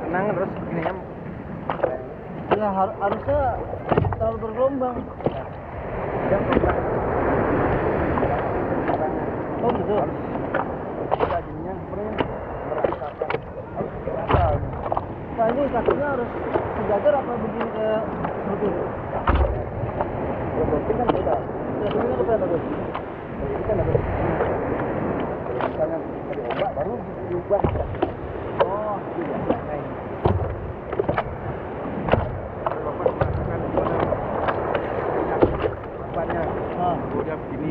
tenang terus ininya Ya harusnya terlalu bergelombang. jam terbang. Oh gitu. Kita jadinya sebenarnya merasakan harus kelihatan. Nah ini kakinya harus sejajar apa begini kayak seperti itu? Roboting kan beda. Ya ini kan beda bagus. Kalau ini kan harus misalnya dari ombak baru diubah. Oh Iya, kayak ini. Bapak merasakan bapaknya. Nah. Dia begini.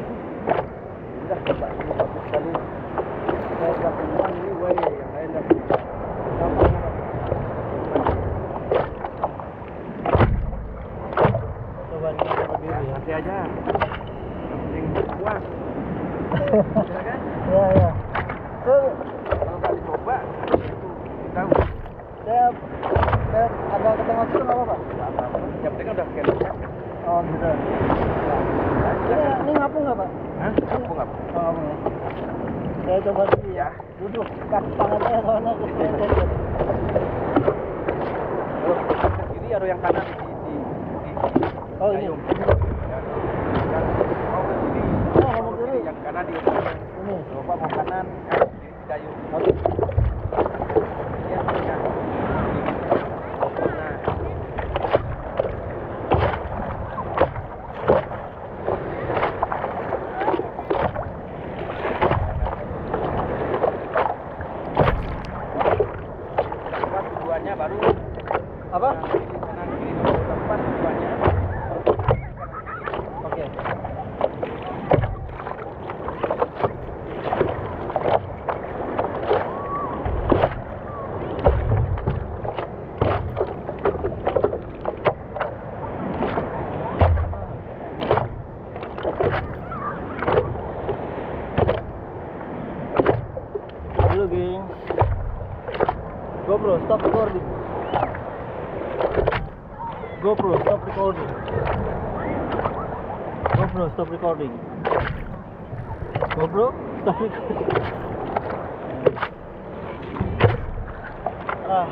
Udah bapak ini bagus sekali. Saya kasih bilang ini gue yang lain dah. Coba kita berdiri ya. Nanti aja. Yang penting puas. Ya kan? Ya ya. Kalau nggak dicoba, itu tahu. Saya agak ke tengah situ nggak apa-apa? Nggak apa-apa. Yang penting udah kelihatan. Oh gitu. Ini ngapung nggak Pak? Hah? Ngapung nggak? Oh ngapung ya. Saya coba dulu ya. Duduk kaki tangan saya soalnya kesentet. Kalau kiri atau yang kanan di Oh ini. dayung. Ya. Yang mau ke kiri. Oh mau kiri. Yang kanan di Ini. coba mau kanan, kiri di dayung. Oke. Ya, ya. Nah. Lepas tujuannya baru Apa? kanan kiri lepas tujuannya. Oke. Halo geng. Gopro stop recording. GoPro stop recording. GoPro stop recording. GoPro stop recording. Ah.